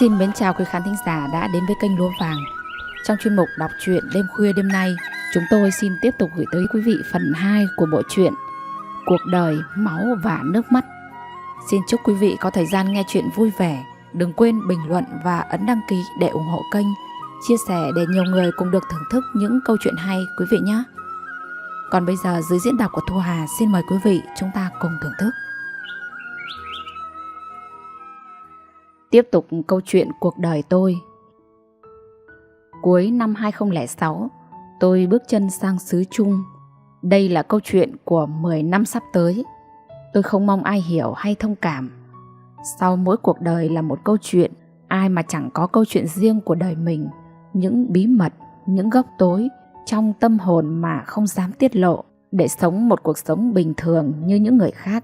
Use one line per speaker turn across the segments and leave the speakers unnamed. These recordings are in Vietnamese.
Xin mến chào quý khán thính giả đã đến với kênh Lúa Vàng. Trong chuyên mục đọc truyện đêm khuya đêm nay, chúng tôi xin tiếp tục gửi tới quý vị phần 2 của bộ truyện Cuộc đời, máu và nước mắt. Xin chúc quý vị có thời gian nghe chuyện vui vẻ. Đừng quên bình luận và ấn đăng ký để ủng hộ kênh, chia sẻ để nhiều người cùng được thưởng thức những câu chuyện hay quý vị nhé. Còn bây giờ dưới diễn đọc của Thu Hà, xin mời quý vị chúng ta cùng thưởng thức. Tiếp tục câu chuyện cuộc đời tôi. Cuối năm 2006, tôi bước chân sang xứ Trung. Đây là câu chuyện của 10 năm sắp tới. Tôi không mong ai hiểu hay thông cảm. Sau mỗi cuộc đời là một câu chuyện, ai mà chẳng có câu chuyện riêng của đời mình, những bí mật, những góc tối trong tâm hồn mà không dám tiết lộ để sống một cuộc sống bình thường như những người khác.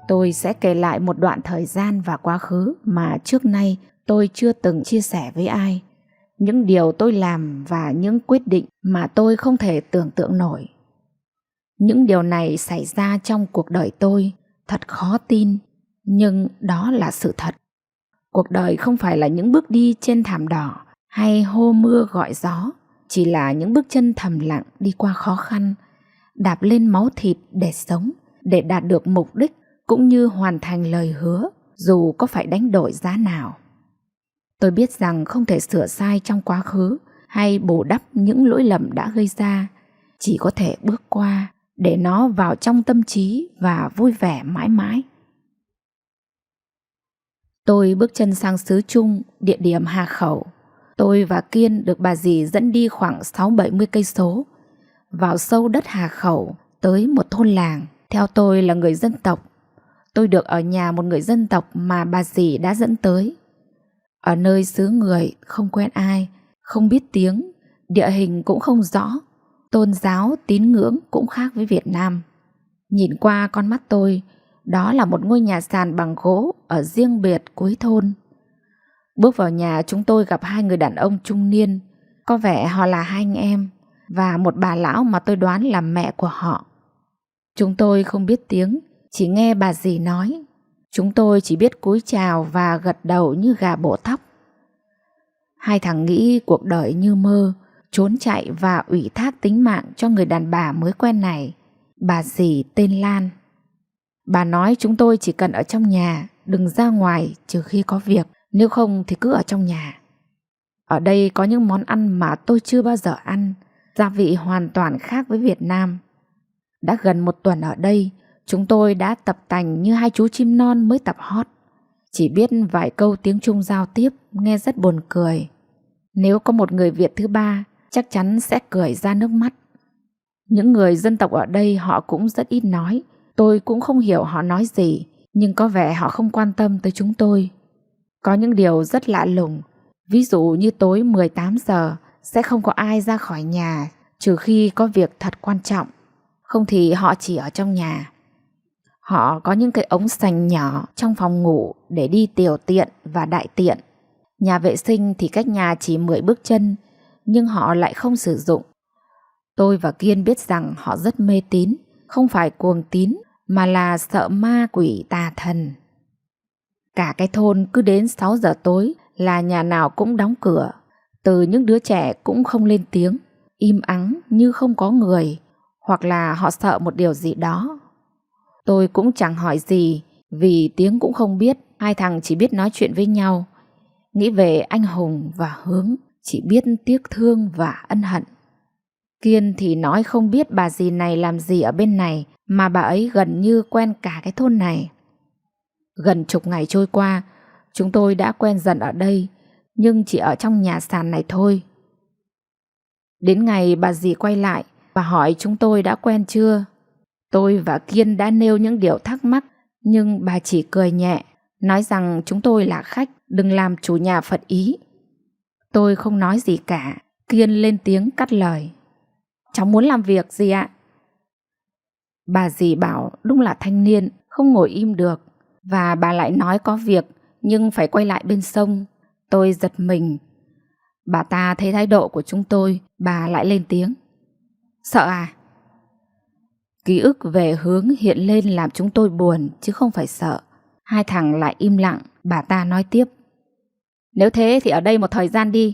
Tôi sẽ kể lại một đoạn thời gian và quá khứ mà trước nay tôi chưa từng chia sẻ với ai. Những điều tôi làm và những quyết định mà tôi không thể tưởng tượng nổi. Những điều này xảy ra trong cuộc đời tôi, thật khó tin, nhưng đó là sự thật. Cuộc đời không phải là những bước đi trên thảm đỏ hay hô mưa gọi gió, chỉ là những bước chân thầm lặng đi qua khó khăn, đạp lên máu thịt để sống, để đạt được mục đích cũng như hoàn thành lời hứa, dù có phải đánh đổi giá nào. Tôi biết rằng không thể sửa sai trong quá khứ hay bù đắp những lỗi lầm đã gây ra, chỉ có thể bước qua để nó vào trong tâm trí và vui vẻ mãi mãi. Tôi bước chân sang xứ Trung, địa điểm Hà Khẩu. Tôi và Kiên được bà dì dẫn đi khoảng 60-70 cây số, vào sâu đất Hà Khẩu, tới một thôn làng. Theo tôi là người dân tộc. Tôi được ở nhà một người dân tộc mà bà dì đã dẫn tới. Ở nơi xứ người không quen ai, không biết tiếng, địa hình cũng không rõ, tôn giáo, tín ngưỡng cũng khác với Việt Nam. Nhìn qua con mắt tôi, đó là một ngôi nhà sàn bằng gỗ ở riêng biệt cuối thôn. Bước vào nhà, chúng tôi gặp hai người đàn ông trung niên, có vẻ họ là hai anh em, và một bà lão mà tôi đoán là mẹ của họ. Chúng tôi không biết tiếng, chỉ nghe bà dì nói. Chúng tôi chỉ biết cúi chào và gật đầu như gà bổ thóc. Hai thằng nghĩ cuộc đời như mơ, trốn chạy và ủy thác tính mạng cho người đàn bà mới quen này. Bà dì tên Lan. Bà nói chúng tôi chỉ cần ở trong nhà, đừng ra ngoài trừ khi có việc, nếu không thì cứ ở trong nhà. Ở đây có những món ăn mà tôi chưa bao giờ ăn, gia vị hoàn toàn khác với Việt Nam. Đã gần một tuần ở đây, chúng tôi đã tập tành như hai chú chim non mới tập hót. Chỉ biết vài câu tiếng Trung giao tiếp, nghe rất buồn cười. Nếu có một người Việt thứ ba, chắc chắn sẽ cười ra nước mắt. Những người dân tộc ở đây họ cũng rất ít nói. Tôi cũng không hiểu họ nói gì, nhưng có vẻ họ không quan tâm tới chúng tôi. Có những điều rất lạ lùng. Ví dụ như tối 18 giờ sẽ không có ai ra khỏi nhà, trừ khi có việc thật quan trọng. Không thì họ chỉ ở trong nhà. Họ có những cái ống sành nhỏ trong phòng ngủ để đi tiểu tiện và đại tiện. Nhà vệ sinh thì cách nhà chỉ 10 bước chân, nhưng họ lại không sử dụng. Tôi và Kiên biết rằng họ rất mê tín, không phải cuồng tín, mà là sợ ma quỷ tà thần. Cả cái thôn cứ đến 6 giờ tối là nhà nào cũng đóng cửa. Từ những đứa trẻ cũng không lên tiếng, im ắng như không có người, hoặc là họ sợ một điều gì đó. Tôi cũng chẳng hỏi gì, vì tiếng cũng không biết, hai thằng chỉ biết nói chuyện với nhau. Nghĩ về anh Hùng và Hướng, chỉ biết tiếc thương và ân hận. Kiên thì nói không biết bà dì này làm gì ở bên này, mà bà ấy gần như quen cả cái thôn này. Gần chục ngày trôi qua, chúng tôi đã quen dần ở đây, nhưng chỉ ở trong nhà sàn này thôi. Đến ngày bà dì quay lại, bà hỏi chúng tôi đã quen chưa. Tôi và Kiên đã nêu những điều thắc mắc, nhưng bà chỉ cười nhẹ, nói rằng chúng tôi là khách, đừng làm chủ nhà phật ý. Tôi không nói gì cả. Kiên lên tiếng cắt lời. Cháu muốn làm việc gì ạ? Bà dì bảo đúng là thanh niên, không ngồi im được, và bà lại nói có việc nhưng phải quay lại bên sông. Tôi giật mình. Bà ta thấy thái độ của chúng tôi, bà lại lên tiếng. Sợ à? Ký ức về Hướng hiện lên làm chúng tôi buồn chứ không phải sợ. Hai thằng lại im lặng, Bà ta nói tiếp: Nếu thế thì ở đây một thời gian đi.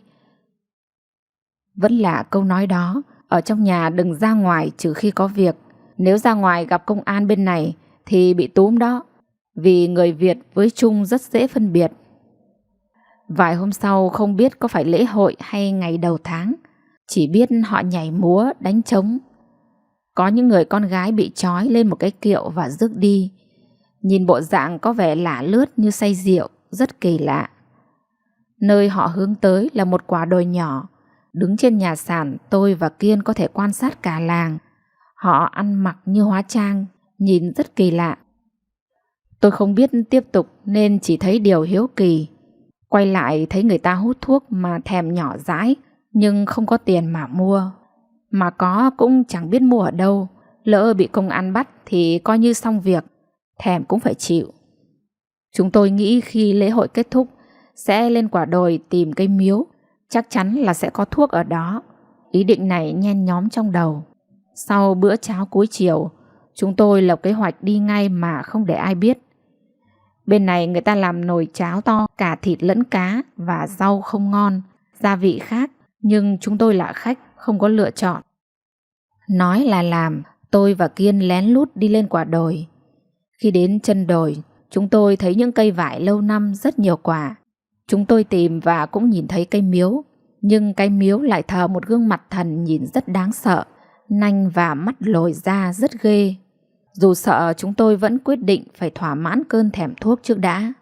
Vẫn là câu nói đó, ở trong nhà đừng ra ngoài trừ khi có việc. Nếu ra ngoài gặp công an bên này thì bị túm đó. Vì người Việt với Trung rất dễ phân biệt. Vài hôm sau không biết có phải lễ hội hay ngày đầu tháng, chỉ biết họ nhảy múa, đánh trống. Có những người con gái bị trói lên một cái kiệu và rước đi. Nhìn bộ dạng có vẻ lả lướt như say rượu, rất kỳ lạ. Nơi họ hướng tới là một quả đồi nhỏ. Đứng trên nhà sàn, tôi và Kiên có thể quan sát cả làng. Họ ăn mặc như hóa trang, nhìn rất kỳ lạ. Tôi không biết tiếp tục nên chỉ thấy điều hiếu kỳ. Quay lại thấy người ta hút thuốc mà thèm nhỏ dãi, nhưng không có tiền mà mua. Mà có cũng chẳng biết mua ở đâu. Lỡ bị công an bắt thì coi như xong việc, thèm cũng phải chịu. Chúng tôi nghĩ khi lễ hội kết thúc sẽ lên quả đồi tìm cây miếu, chắc chắn là sẽ có thuốc ở đó. Ý định này nhen nhóm trong đầu. Sau bữa cháo cuối chiều, chúng tôi lập kế hoạch đi ngay mà không để ai biết. Bên này người ta làm nồi cháo to, cả thịt lẫn cá và rau không ngon, gia vị khác, nhưng chúng tôi là khách, không có lựa chọn. Nói là làm, tôi và Kiên lén lút đi lên quả đồi. Khi đến chân đồi, chúng tôi thấy những cây vải lâu năm rất nhiều quả. Chúng tôi tìm và cũng nhìn thấy cây miếu, nhưng cây miếu lại thờ một gương mặt thần nhìn rất đáng sợ, nanh và mắt lồi ra rất ghê. Dù sợ, chúng tôi vẫn quyết định phải thỏa mãn cơn thèm thuốc trước đã.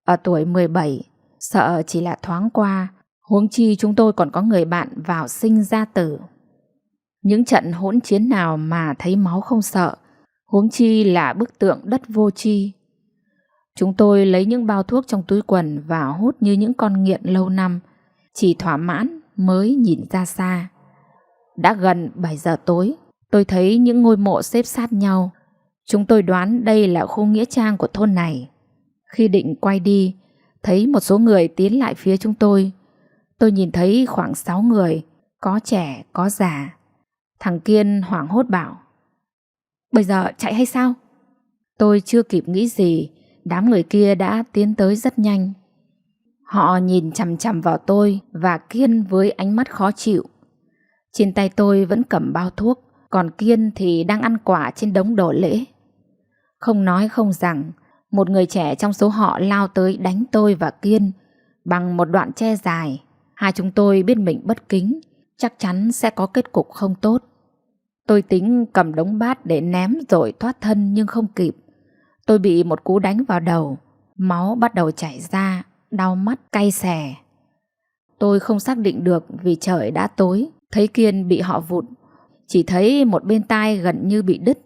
Ở tuổi 17, sợ chỉ là thoáng qua, huống chi chúng tôi còn có người bạn vào sinh ra tử. Những trận hỗn chiến nào mà thấy máu không sợ, huống chi là bức tượng đất vô tri. Chúng tôi lấy những bao thuốc trong túi quần và hút như những con nghiện lâu năm, chỉ thỏa mãn mới nhìn ra xa. Đã gần 7 giờ tối, tôi thấy những ngôi mộ xếp sát nhau. Chúng tôi đoán đây là khu nghĩa trang của thôn này. Khi định quay đi, thấy một số người tiến lại phía chúng tôi. Tôi nhìn thấy khoảng 6 người, có trẻ, có già. Thằng Kiên hoảng hốt bảo: Bây giờ chạy hay sao? Tôi chưa kịp nghĩ gì, đám người kia đã tiến tới rất nhanh. Họ nhìn chằm chằm vào tôi và Kiên với ánh mắt khó chịu. Trên tay tôi vẫn cầm bao thuốc, còn Kiên thì đang ăn quả trên đống đồ lễ. Không nói không rằng, một người trẻ trong số họ lao tới đánh tôi và Kiên bằng một đoạn tre dài. Hai chúng tôi biết mình bất kính, chắc chắn sẽ có kết cục không tốt. Tôi tính cầm đống bát để ném rồi thoát thân nhưng không kịp. Tôi bị một cú đánh vào đầu, máu bắt đầu chảy ra, đau mắt cay xè. Tôi không xác định được vì trời đã tối, thấy Kiên bị họ vụt, chỉ thấy một bên tai gần như bị đứt.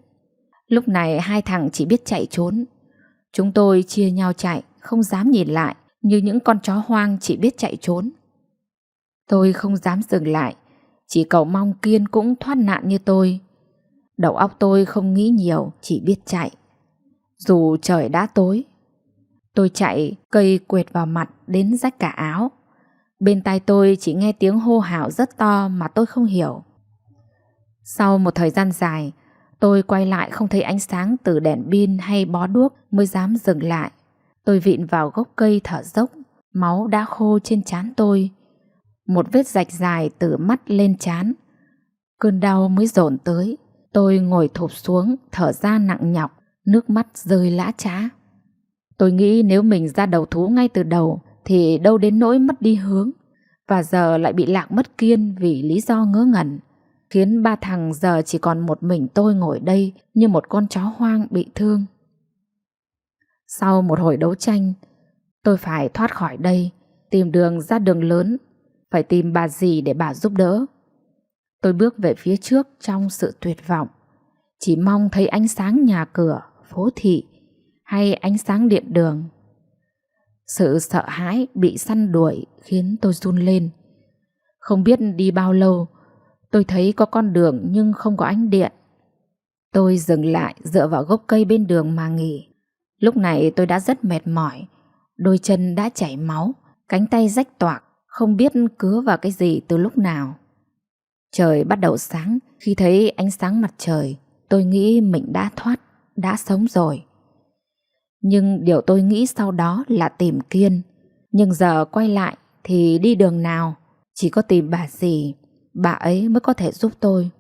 Lúc này hai thằng chỉ biết chạy trốn. Chúng tôi chia nhau chạy, không dám nhìn lại, như những con chó hoang chỉ biết chạy trốn. Tôi không dám dừng lại, chỉ cầu mong Kiên cũng thoát nạn như tôi. Đầu óc tôi không nghĩ nhiều, chỉ biết chạy. Dù trời đã tối, tôi chạy, cây quệt vào mặt đến rách cả áo. Bên tai tôi chỉ nghe tiếng hô hào rất to mà tôi không hiểu. Sau một thời gian dài, tôi quay lại không thấy ánh sáng từ đèn pin hay bó đuốc mới dám dừng lại. Tôi vịn vào gốc cây thở dốc, máu đã khô trên trán tôi. Một vết rạch dài từ mắt lên trán. Cơn đau mới dồn tới. Tôi ngồi thụp xuống, thở ra nặng nhọc, nước mắt rơi lã chã. Tôi nghĩ nếu mình ra đầu thú ngay từ đầu thì đâu đến nỗi mất đi hướng. Và giờ lại bị lạc mất Kiên vì lý do ngớ ngẩn, khiến ba thằng giờ chỉ còn một mình tôi ngồi đây như một con chó hoang bị thương. Sau một hồi đấu tranh, tôi phải thoát khỏi đây, tìm đường ra đường lớn, phải tìm bà dì để bà giúp đỡ. Tôi bước về phía trước trong sự tuyệt vọng, chỉ mong thấy ánh sáng nhà cửa, phố thị hay ánh sáng điện đường. Sự sợ hãi bị săn đuổi khiến tôi run lên. Không biết đi bao lâu, tôi thấy có con đường nhưng không có ánh điện. Tôi dừng lại dựa vào gốc cây bên đường mà nghỉ. Lúc này tôi đã rất mệt mỏi, đôi chân đã chảy máu, cánh tay rách toạc, không biết cứa vào cái gì từ lúc nào. Trời bắt đầu sáng, khi thấy ánh sáng mặt trời, tôi nghĩ mình đã thoát, đã sống rồi. Nhưng điều tôi nghĩ sau đó là tìm Kiên. Nhưng giờ quay lại thì đi đường nào? Chỉ có tìm bà dì, bà ấy mới có thể giúp tôi.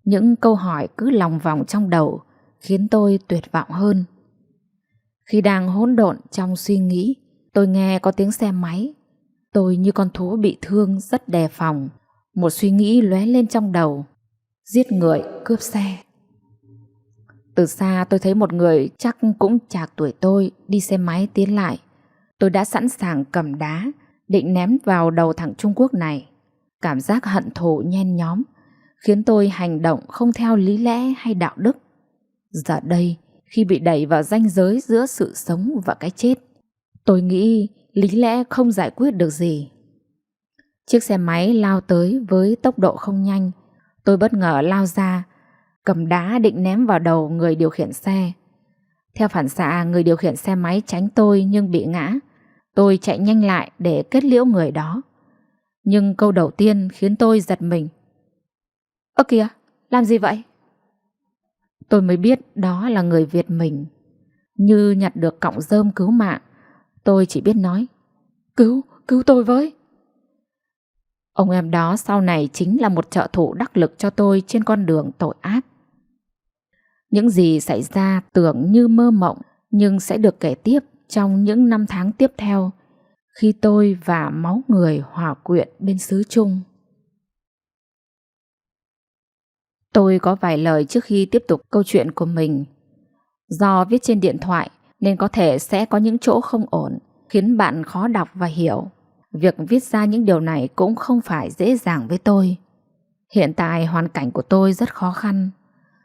Những câu hỏi cứ lòng vòng trong đầu khiến tôi tuyệt vọng hơn. Khi đang hỗn độn trong suy nghĩ, tôi nghe có tiếng xe máy. Tôi như con thú bị thương rất đề phòng. Một suy nghĩ lóe lên trong đầu: giết người, cướp xe. Từ xa tôi thấy một người chắc cũng chạc tuổi tôi đi xe máy tiến lại. Tôi đã sẵn sàng cầm đá định ném vào đầu thằng Trung Quốc này. Cảm giác hận thù nhen nhóm khiến tôi hành động không theo lý lẽ hay đạo đức. Giờ đây, khi bị đẩy vào ranh giới giữa sự sống và cái chết, tôi nghĩ lý lẽ không giải quyết được gì. Chiếc xe máy lao tới với tốc độ không nhanh. Tôi bất ngờ lao ra, cầm đá định ném vào đầu người điều khiển xe. Theo phản xạ, người điều khiển xe máy tránh tôi nhưng bị ngã. Tôi chạy nhanh lại để kết liễu người đó. Nhưng câu đầu tiên khiến tôi giật mình. Ơ kìa, làm gì vậy? Tôi mới biết đó là người Việt mình. Như nhặt được cọng rơm cứu mạng, tôi chỉ biết nói: Cứu tôi với. Ông em đó sau này chính là một trợ thủ đắc lực cho tôi trên con đường tội ác. Những gì xảy ra tưởng như mơ mộng, nhưng sẽ được kể tiếp trong những năm tháng tiếp theo, khi tôi và máu người hòa quyện bên xứ Trung. Tôi có vài lời trước khi tiếp tục câu chuyện của mình. Do viết trên điện thoại nên có thể sẽ có những chỗ không ổn, khiến bạn khó đọc và hiểu. Việc viết ra những điều này cũng không phải dễ dàng với tôi. Hiện tại hoàn cảnh của tôi rất khó khăn.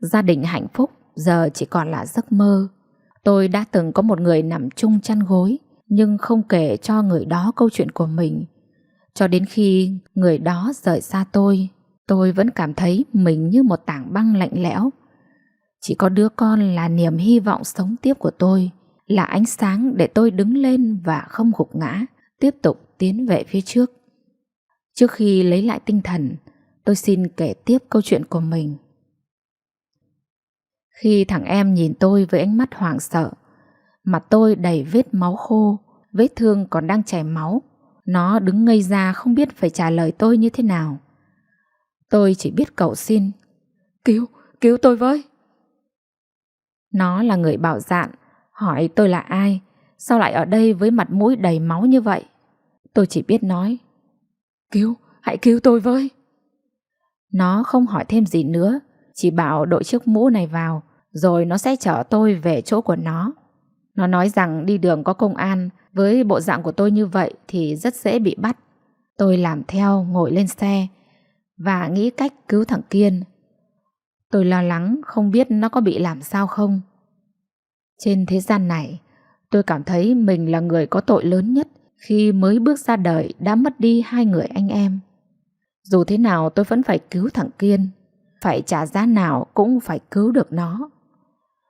Gia đình hạnh phúc giờ chỉ còn là giấc mơ. Tôi đã từng có một người nằm chung chăn gối, nhưng không kể cho người đó câu chuyện của mình. Cho đến khi người đó rời xa tôi vẫn cảm thấy mình như một tảng băng lạnh lẽo. Chỉ có đứa con là niềm hy vọng sống tiếp của tôi, là ánh sáng để tôi đứng lên và không gục ngã, tiếp tục tiến về phía trước. Trước khi lấy lại tinh thần, tôi xin kể tiếp câu chuyện của mình. Khi thằng em nhìn tôi với ánh mắt hoảng sợ, mặt tôi đầy vết máu khô, vết thương còn đang chảy máu, nó đứng ngây ra không biết phải trả lời tôi như thế nào. Tôi chỉ biết cầu xin: Cứu tôi với. Nó là người bạo dạn, hỏi tôi là ai, sao lại ở đây với mặt mũi đầy máu như vậy. Tôi chỉ biết nói: Hãy cứu tôi với. Nó không hỏi thêm gì nữa, chỉ bảo đội chiếc mũ này vào, rồi nó sẽ chở tôi về chỗ của nó. Nó nói rằng đi đường có công an, với bộ dạng của tôi như vậy thì rất dễ bị bắt. Tôi làm theo, ngồi lên xe và nghĩ cách cứu thằng Kiên. Tôi lo lắng không biết nó có bị làm sao không. Trên thế gian này, tôi cảm thấy mình là người có tội lớn nhất khi mới bước ra đời đã mất đi hai người anh em. Dù thế nào tôi vẫn phải cứu thằng Kiên, phải trả giá nào cũng phải cứu được nó.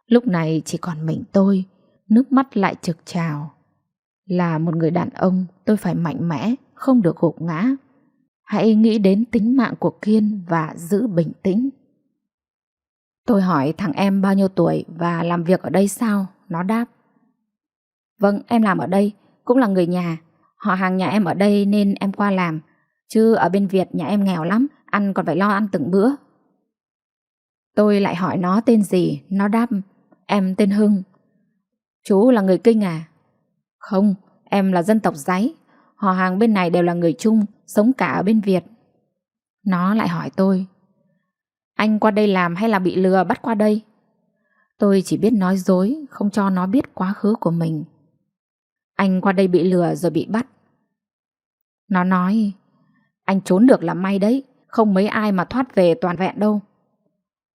Lúc này chỉ còn mình tôi, nước mắt lại trực trào. Là một người đàn ông, tôi phải mạnh mẽ, không được gục ngã. Hãy nghĩ đến tính mạng của Kiên và giữ bình tĩnh. Tôi hỏi thằng em bao nhiêu tuổi và làm việc ở đây sao? Nó đáp: Vâng, em làm ở đây, cũng là người nhà. Họ hàng nhà em ở đây nên em qua làm. Chứ ở bên Việt nhà em nghèo lắm, ăn còn phải lo ăn từng bữa. Tôi lại hỏi nó tên gì. Nó đáp: Em tên Hưng. Chú là người Kinh à? Không, em là dân tộc Dáy. Họ hàng bên này đều là người Trung, sống cả ở bên Việt. Nó lại hỏi tôi: Anh qua đây làm hay là bị lừa bắt qua đây? Tôi chỉ biết nói dối, không cho nó biết quá khứ của mình. Anh qua đây bị lừa rồi bị bắt. Nó nói: Anh trốn được là may đấy, không mấy ai mà thoát về toàn vẹn đâu.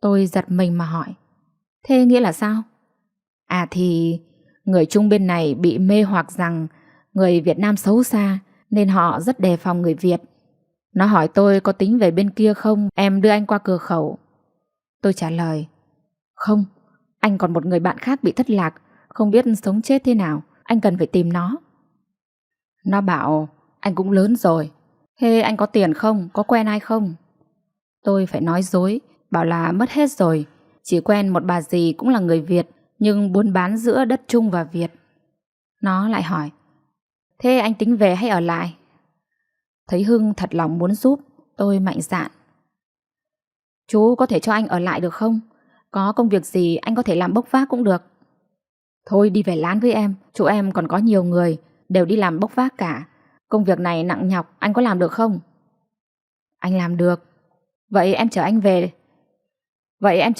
Tôi giật mình mà hỏi: Thế nghĩa là sao? À thì người Trung bên này bị mê hoặc rằng người Việt Nam xấu xa, nên họ rất đề phòng người Việt. Nó hỏi tôi có tính về bên kia không, em đưa anh qua cửa khẩu. Tôi trả lời: Không, anh còn một người bạn khác bị thất lạc, không biết sống chết thế nào, anh cần phải tìm nó. Nó bảo: Anh cũng lớn rồi, thế anh có tiền không, có quen ai không? Tôi phải nói dối, bảo là mất hết rồi, chỉ quen một bà dì cũng là người Việt, nhưng buôn bán giữa đất Trung và Việt. Nó lại hỏi: thế anh tính về hay ở lại? Thấy Hưng thật lòng muốn giúp, tôi mạnh dạn: chú có thể cho anh ở lại được không? Có công việc gì anh có thể làm bốc vác cũng được. Thôi đi về lán với em, chỗ em còn có nhiều người đều đi làm bốc vác cả. Công việc này nặng nhọc, anh có làm được không? Anh làm được. Vậy em chở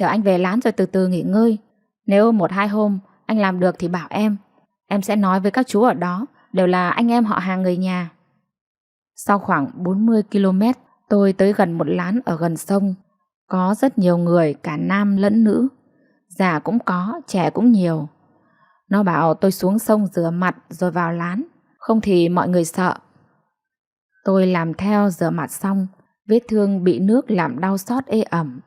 anh về lán rồi từ từ nghỉ ngơi. Nếu 1-2 hôm anh làm được thì bảo em sẽ nói với các chú ở đó, đều là anh em họ hàng người nhà. Sau khoảng 40 km, tôi tới gần một lán ở gần sông. Có rất nhiều người, cả nam lẫn nữ. Già cũng có, trẻ cũng nhiều. Nó bảo tôi xuống sông rửa mặt rồi vào lán, không thì mọi người sợ. Tôi làm theo, rửa mặt xong, vết thương bị nước làm đau xót ê ẩm.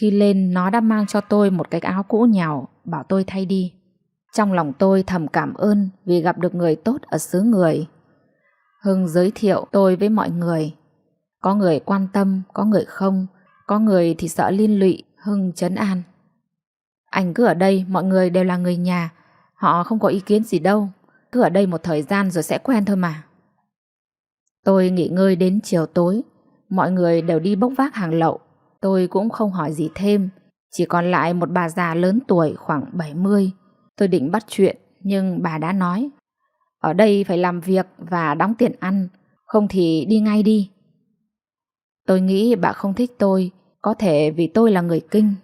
Khi lên, nó đã mang cho tôi một cái áo cũ nhàu, bảo tôi thay đi. Trong lòng tôi thầm cảm ơn vì gặp được người tốt ở xứ người. Hưng giới thiệu tôi với mọi người. Có người quan tâm, có người không, có người thì sợ liên lụy. Hưng trấn an: anh cứ ở đây, mọi người đều là người nhà, họ không có ý kiến gì đâu. Cứ ở đây một thời gian rồi sẽ quen thôi mà. Tôi nghỉ ngơi đến chiều tối, mọi người đều đi bốc vác hàng lậu. Tôi cũng không hỏi gì thêm, chỉ còn lại một bà già lớn tuổi khoảng 70. Tôi định bắt chuyện, nhưng bà đã nói: ở đây phải làm việc và đóng tiền ăn, không thì đi ngay đi. Tôi nghĩ bà không thích tôi, có thể vì tôi là người Kinh.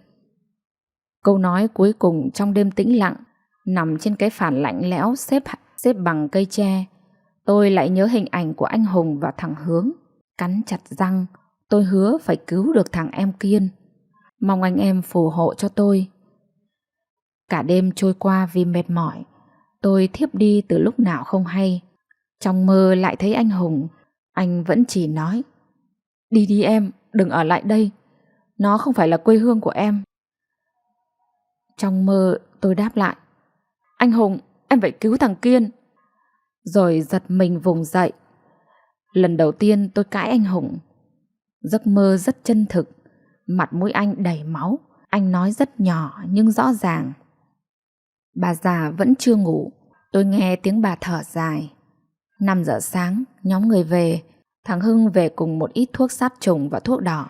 Câu nói cuối cùng trong đêm tĩnh lặng, nằm trên cái phản lạnh lẽo xếp bằng cây tre. Tôi lại nhớ hình ảnh của anh Hùng và thằng Hướng. Cắn chặt răng, tôi hứa phải cứu được thằng em Kiên. Mong anh em phù hộ cho tôi. Cả đêm trôi qua vì mệt mỏi, tôi thiếp đi từ lúc nào không hay. Trong mơ lại thấy anh Hùng. Anh vẫn chỉ nói: đi đi em, đừng ở lại đây. Nó không phải là quê hương của em. Trong mơ tôi đáp lại: anh Hùng, em phải cứu thằng Kiên. Rồi giật mình vùng dậy. Lần đầu tiên tôi cãi anh Hùng. Giấc mơ rất chân thực, mặt mũi anh đầy máu. Anh nói rất nhỏ nhưng rõ ràng. Bà già vẫn chưa ngủ. Tôi nghe tiếng bà thở dài. 5 giờ sáng, nhóm người về. Thằng Hưng về cùng một ít thuốc sát trùng và thuốc đỏ.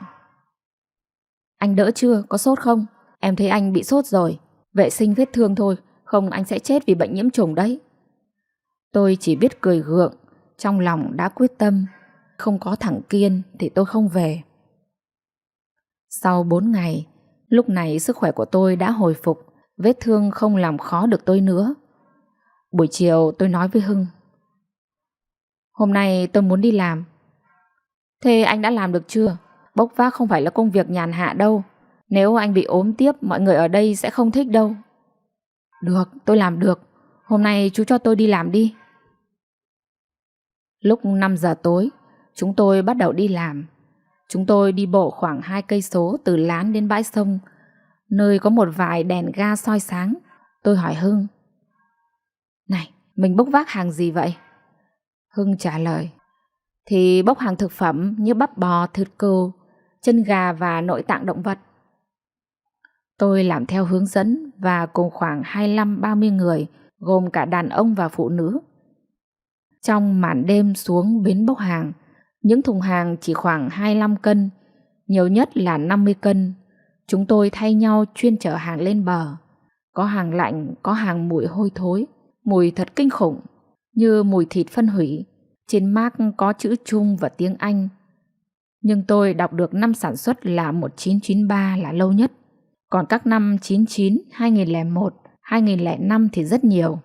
Anh đỡ chưa? Có sốt không? Em thấy anh bị sốt rồi. Vệ sinh vết thương thôi, không anh sẽ chết vì bệnh nhiễm trùng đấy. Tôi chỉ biết cười gượng, trong lòng đã quyết tâm. Không có thằng Kiên thì tôi không về. Sau 4 ngày, lúc này sức khỏe của tôi đã hồi phục, vết thương không làm khó được tôi nữa. Buổi chiều tôi nói với Hưng: hôm nay tôi muốn đi làm. Thế anh đã làm được chưa? Bốc vác không phải là công việc nhàn hạ đâu. Nếu anh bị ốm tiếp, mọi người ở đây sẽ không thích đâu. Được, tôi làm được. Hôm nay chú cho tôi đi làm đi. Lúc 5 giờ tối, chúng tôi bắt đầu đi làm. Chúng tôi đi bộ khoảng 2 cây số từ lán đến bãi sông, nơi có một vài đèn ga soi sáng. Tôi hỏi Hưng: này, mình bốc vác hàng gì vậy? Hưng trả lời: thì bốc hàng thực phẩm như bắp bò, thịt cừu, chân gà và nội tạng động vật. Tôi làm theo hướng dẫn và cùng khoảng 25-30 người, gồm cả đàn ông và phụ nữ. Trong màn đêm xuống bến bốc hàng, những thùng hàng chỉ khoảng 25 cân, nhiều nhất là 50 cân. Chúng tôi thay nhau chuyên chở hàng lên bờ. Có hàng lạnh, có hàng mùi hôi thối, mùi thật kinh khủng, như mùi thịt phân hủy. Trên mác có chữ Trung và tiếng Anh. Nhưng tôi đọc được năm sản xuất là 1993 là lâu nhất. Còn các năm 99, 2001, 2005 thì rất nhiều.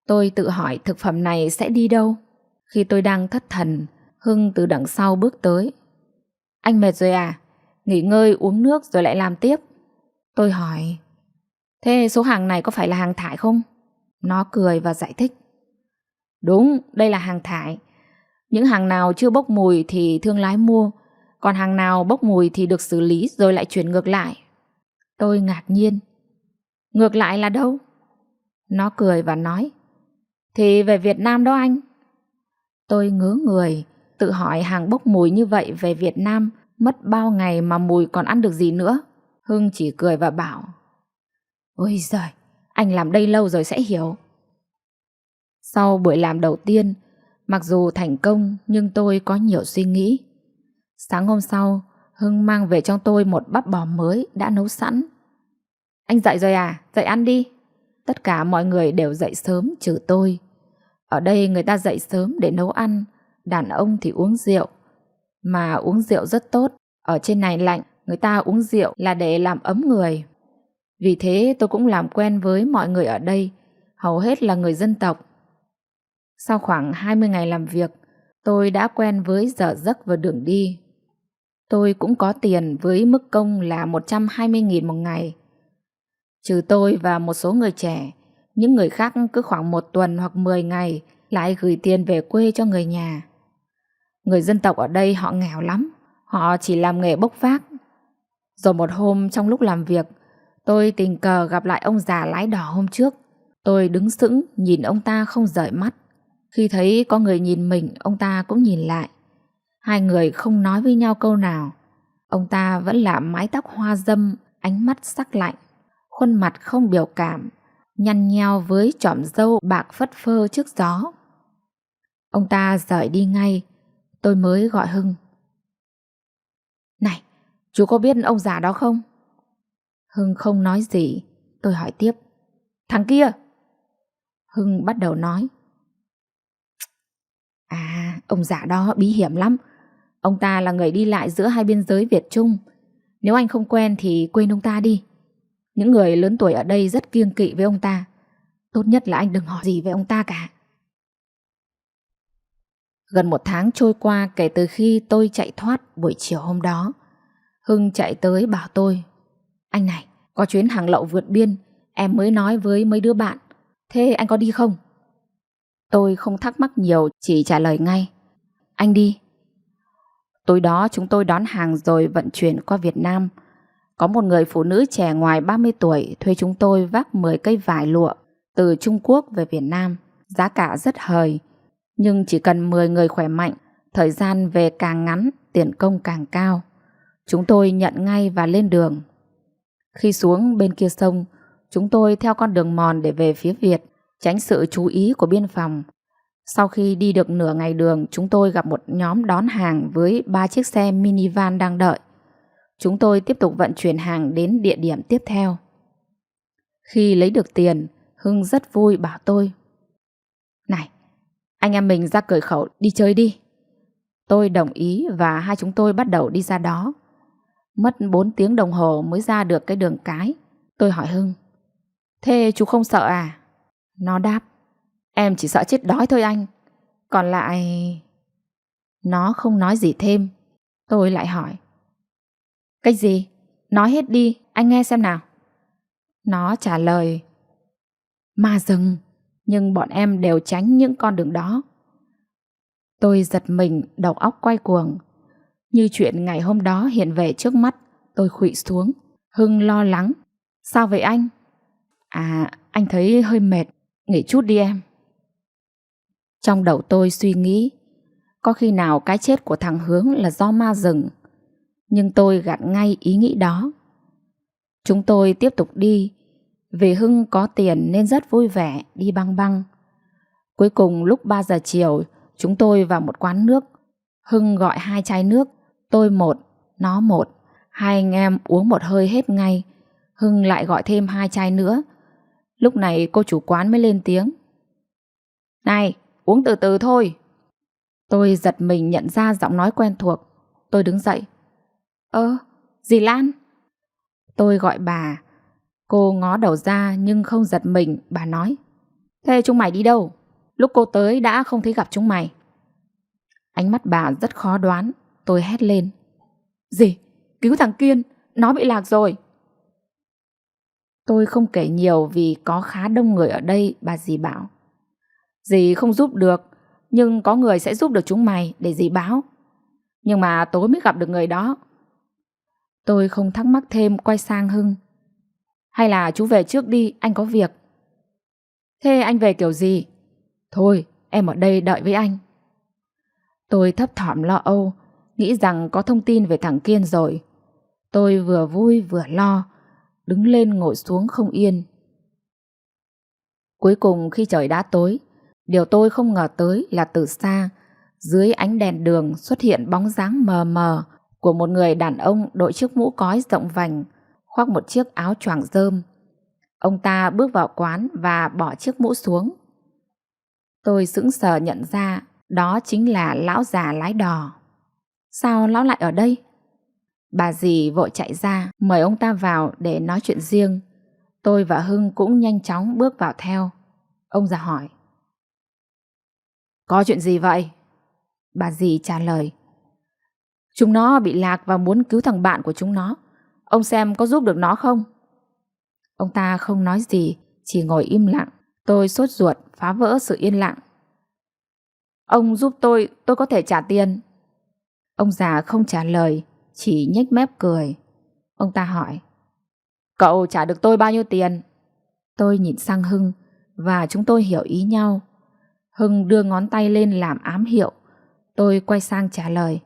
Tôi tự hỏi thực phẩm này sẽ đi đâu? Khi tôi đang thất thần, Hưng từ đằng sau bước tới. Anh mệt rồi à? Nghỉ ngơi uống nước rồi lại làm tiếp. Tôi hỏi: thế số hàng này có phải là hàng thải không? Nó cười và giải thích: đúng, đây là hàng thải. Những hàng nào chưa bốc mùi thì thương lái mua, còn hàng nào bốc mùi thì được xử lý rồi lại chuyển ngược lại. Tôi ngạc nhiên: ngược lại là đâu? Nó cười và nói: thì về Việt Nam đó anh. Tôi ngớ người, tự hỏi hàng bốc mùi như vậy về Việt Nam mất bao ngày mà mùi còn ăn được gì nữa. Hưng chỉ cười và bảo: Ôi giời, anh làm đây lâu rồi sẽ hiểu. Sau buổi làm đầu tiên, mặc dù thành công nhưng tôi có nhiều suy nghĩ. Sáng hôm sau, Hưng mang về cho tôi một bắp bò mới đã nấu sẵn. Anh dậy rồi à? Dậy ăn đi. Tất cả mọi người đều dậy sớm trừ tôi. Ở đây người ta dậy sớm để nấu ăn, đàn ông thì uống rượu. Mà uống rượu rất tốt, ở trên này lạnh, người ta uống rượu là để làm ấm người. Vì thế tôi cũng làm quen với mọi người ở đây, hầu hết là người dân tộc. Sau khoảng 20 ngày làm việc, tôi đã quen với giờ giấc và đường đi. Tôi cũng có tiền với mức công là 120.000 một ngày. Trừ tôi và một số người trẻ, những người khác cứ khoảng 1 tuần hoặc 10 ngày lại gửi tiền về quê cho người nhà. Người dân tộc ở đây họ nghèo lắm, họ chỉ làm nghề bốc vác. Rồi một hôm trong lúc làm việc, tôi tình cờ gặp lại ông già lái đò hôm trước. Tôi đứng sững nhìn ông ta không rời mắt. Khi thấy có người nhìn mình, ông ta cũng nhìn lại. Hai người không nói với nhau câu nào. Ông ta vẫn là mái tóc hoa râm, ánh mắt sắc lạnh, khuôn mặt không biểu cảm, nhăn nheo với chòm râu bạc phất phơ trước gió. Ông ta rời đi ngay. Tôi mới gọi Hưng. Này, chú có biết ông già đó không? Hưng không nói gì. Tôi hỏi tiếp. Thằng kia. Hưng bắt đầu nói. À, ông già đó bí hiểm lắm. Ông ta là người đi lại giữa hai biên giới Việt Trung. Nếu anh không quen thì quên ông ta đi. Những người lớn tuổi ở đây rất kiêng kỵ với ông ta. Tốt nhất là anh đừng hỏi gì về ông ta cả. Gần 1 tháng trôi qua kể từ khi tôi chạy thoát buổi chiều hôm đó. Hưng chạy tới bảo tôi. Anh này, có chuyến hàng lậu vượt biên, em mới nói với mấy đứa bạn. Thế anh có đi không? Tôi không thắc mắc nhiều, chỉ trả lời ngay. Anh đi. Tối đó chúng tôi đón hàng rồi vận chuyển qua Việt Nam. Có một người phụ nữ trẻ ngoài 30 tuổi thuê chúng tôi vác 10 cây vải lụa từ Trung Quốc về Việt Nam. Giá cả rất hời, nhưng chỉ cần 10 người khỏe mạnh, thời gian về càng ngắn, tiền công càng cao. Chúng tôi nhận ngay và lên đường. Khi xuống bên kia sông, chúng tôi theo con đường mòn để về phía Việt, tránh sự chú ý của biên phòng. Sau khi đi được nửa ngày đường, chúng tôi gặp một nhóm đón hàng với 3 chiếc xe minivan đang đợi. Chúng tôi tiếp tục vận chuyển hàng đến địa điểm tiếp theo. Khi lấy được tiền, Hưng rất vui bảo tôi. Này, anh em mình ra cửa khẩu đi chơi đi. Tôi đồng ý và hai chúng tôi bắt đầu đi ra đó. Mất 4 tiếng đồng hồ mới ra được cái đường cái. Tôi hỏi Hưng. Thế chú không sợ à? Nó đáp. Em chỉ sợ chết đói thôi anh. Còn lại... Nó không nói gì thêm. Tôi lại hỏi. Cái gì? Nói hết đi, anh nghe xem nào. Nó trả lời. Ma rừng, nhưng bọn em đều tránh những con đường đó. Tôi giật mình, đầu óc quay cuồng. Như chuyện ngày hôm đó hiện về trước mắt. Tôi khuỵu xuống. Hưng lo lắng. Sao vậy anh? À, anh thấy hơi mệt. Nghỉ chút đi em. Trong đầu tôi suy nghĩ, có khi nào cái chết của thằng Hướng là do ma rừng. Nhưng tôi gạt ngay ý nghĩ đó. Chúng tôi tiếp tục đi. Vì Hưng có tiền nên rất vui vẻ đi băng băng. Cuối cùng lúc 3 giờ chiều, chúng tôi vào một quán nước. Hưng gọi 2 chai nước, tôi 1, nó 1. Hai anh em uống một hơi hết ngay. Hưng lại gọi thêm 2 chai nữa. Lúc này cô chủ quán mới lên tiếng. Này, uống từ từ thôi. Tôi giật mình nhận ra giọng nói quen thuộc. Tôi đứng dậy. Dì Lan. Tôi gọi bà. Cô ngó đầu ra nhưng không giật mình. Bà nói. Thế chúng mày đi đâu? Lúc cô tới đã không thấy gặp chúng mày. Ánh mắt bà rất khó đoán. Tôi hét lên. Dì, cứu thằng Kiên, nó bị lạc rồi. Tôi không kể nhiều vì có khá đông người ở đây. Bà dì bảo. Dì không giúp được, nhưng có người sẽ giúp được chúng mày để dì báo. Nhưng mà tối mới gặp được người đó. Tôi không thắc mắc thêm, quay sang Hưng. Hay là chú về trước đi, anh có việc. Thế anh về kiểu gì? Thôi, em ở đây đợi với anh. Tôi thấp thỏm lo âu, nghĩ rằng có thông tin về thằng Kiên rồi. Tôi vừa vui vừa lo, đứng lên ngồi xuống không yên. Cuối cùng khi trời đã tối, điều tôi không ngờ tới là từ xa, dưới ánh đèn đường xuất hiện bóng dáng mờ mờ của một người đàn ông đội chiếc mũ cói rộng vành, khoác một chiếc áo choàng rơm. Ông ta bước vào quán và bỏ chiếc mũ xuống. Tôi sững sờ nhận ra đó chính là lão già lái đò. Sao lão lại ở đây? Bà dì vội chạy ra mời ông ta vào để nói chuyện riêng. Tôi và Hưng cũng nhanh chóng bước vào theo. Ông già hỏi: Có chuyện gì vậy? Bà dì trả lời: Chúng nó bị lạc và muốn cứu thằng bạn của chúng nó. Ông xem có giúp được nó không? Ông ta không nói gì, chỉ ngồi im lặng. Tôi sốt ruột phá vỡ sự yên lặng. Ông giúp tôi có thể trả tiền. Ông già không trả lời, chỉ nhếch mép cười. Ông ta hỏi: Cậu trả được tôi bao nhiêu tiền? Tôi nhìn sang Hưng và chúng tôi hiểu ý nhau. Hưng đưa ngón tay lên làm ám hiệu. Tôi quay sang trả lời: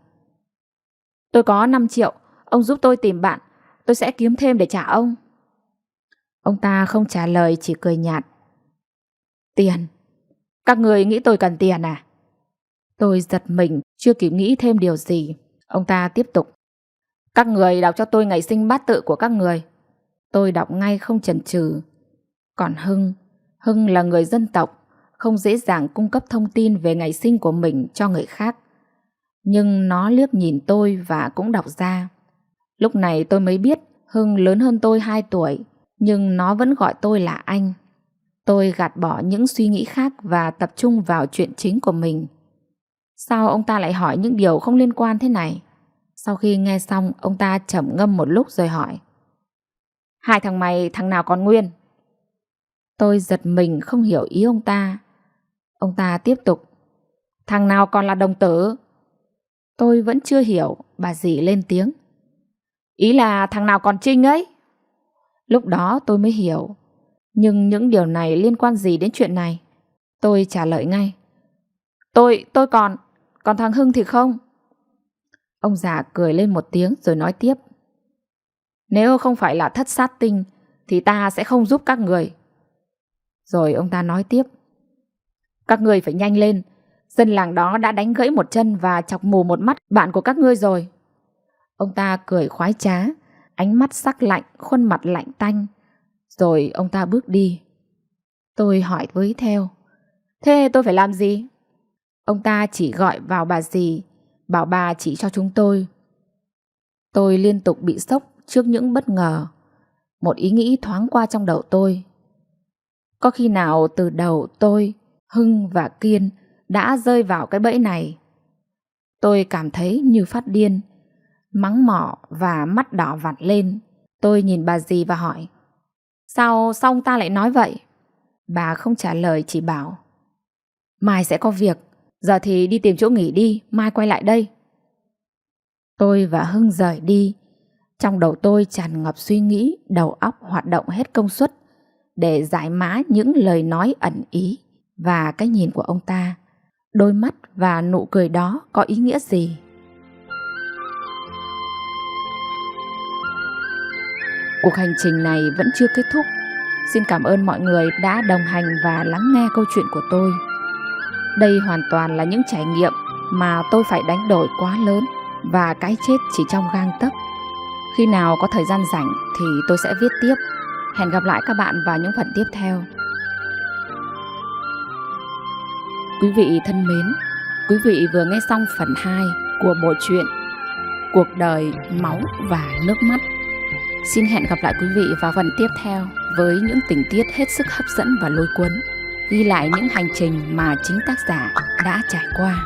Tôi có 5 triệu, ông giúp tôi tìm bạn, tôi sẽ kiếm thêm để trả ông. Ông ta không trả lời, chỉ cười nhạt. Tiền? Các người nghĩ tôi cần tiền à? Tôi giật mình, chưa kịp nghĩ thêm điều gì. Ông ta tiếp tục: Các người đọc cho tôi ngày sinh bát tự của các người. Tôi đọc ngay không chần chừ. Còn Hưng là người dân tộc, không dễ dàng cung cấp thông tin về ngày sinh của mình cho người khác. Nhưng nó liếc nhìn tôi và cũng đọc ra. Lúc này tôi mới biết Hưng lớn hơn tôi 2 tuổi, nhưng nó vẫn gọi tôi là anh. Tôi gạt bỏ những suy nghĩ khác và tập trung vào chuyện chính của mình. Sao ông ta lại hỏi những điều không liên quan thế này? Sau khi nghe xong, ông ta trầm ngâm một lúc rồi hỏi: Hai thằng mày, thằng nào còn nguyên? Tôi giật mình không hiểu ý ông ta. Ông ta tiếp tục: Thằng nào còn là đồng tử? Tôi vẫn chưa hiểu. Bà dì lên tiếng: Ý là thằng nào còn Trinh ấy. Lúc đó tôi mới hiểu. Nhưng những điều này liên quan gì đến chuyện này? Tôi trả lời ngay: Tôi còn thằng Hưng thì không. Ông già cười lên một tiếng rồi nói tiếp: Nếu không phải là thất sát tinh thì ta sẽ không giúp các người. Rồi ông ta nói tiếp: Các ngươi phải nhanh lên. Dân làng đó đã đánh gãy một chân và chọc mù một mắt bạn của các ngươi rồi. Ông ta cười khoái trá, ánh mắt sắc lạnh, khuôn mặt lạnh tanh. Rồi ông ta bước đi. Tôi hỏi với theo: Thế tôi phải làm gì? Ông ta chỉ gọi vào bà dì, bảo bà chỉ cho chúng tôi. Tôi liên tục bị sốc trước những bất ngờ. Một ý nghĩ thoáng qua trong đầu tôi. Có khi nào từ đầu tôi, Hưng và Kiên đã rơi vào cái bẫy này? Tôi cảm thấy như phát điên, mắng mỏ và mắt đỏ vặt lên. Tôi nhìn bà dì và hỏi: Sao ông ta lại nói vậy? Bà không trả lời, chỉ bảo: Mai sẽ có việc, giờ thì đi tìm chỗ nghỉ đi, mai quay lại đây. Tôi và Hưng rời đi. Trong đầu tôi tràn ngập suy nghĩ, đầu óc hoạt động hết công suất để giải mã những lời nói ẩn ý và cái nhìn của ông ta. Đôi mắt và nụ cười đó có ý nghĩa gì? Cuộc hành trình này vẫn chưa kết thúc. Xin cảm ơn mọi người đã đồng hành và lắng nghe câu chuyện của tôi. Đây hoàn toàn là những trải nghiệm mà tôi phải đánh đổi quá lớn và cái chết chỉ trong gang tấc. Khi nào có thời gian rảnh thì tôi sẽ viết tiếp. Hẹn gặp lại các bạn vào những phần tiếp theo. Quý vị thân mến, quý vị vừa nghe xong phần 2 của bộ truyện Cuộc đời, máu và nước mắt. Xin hẹn gặp lại quý vị vào phần tiếp theo với những tình tiết hết sức hấp dẫn và lôi cuốn, ghi lại những hành trình mà chính tác giả đã trải qua.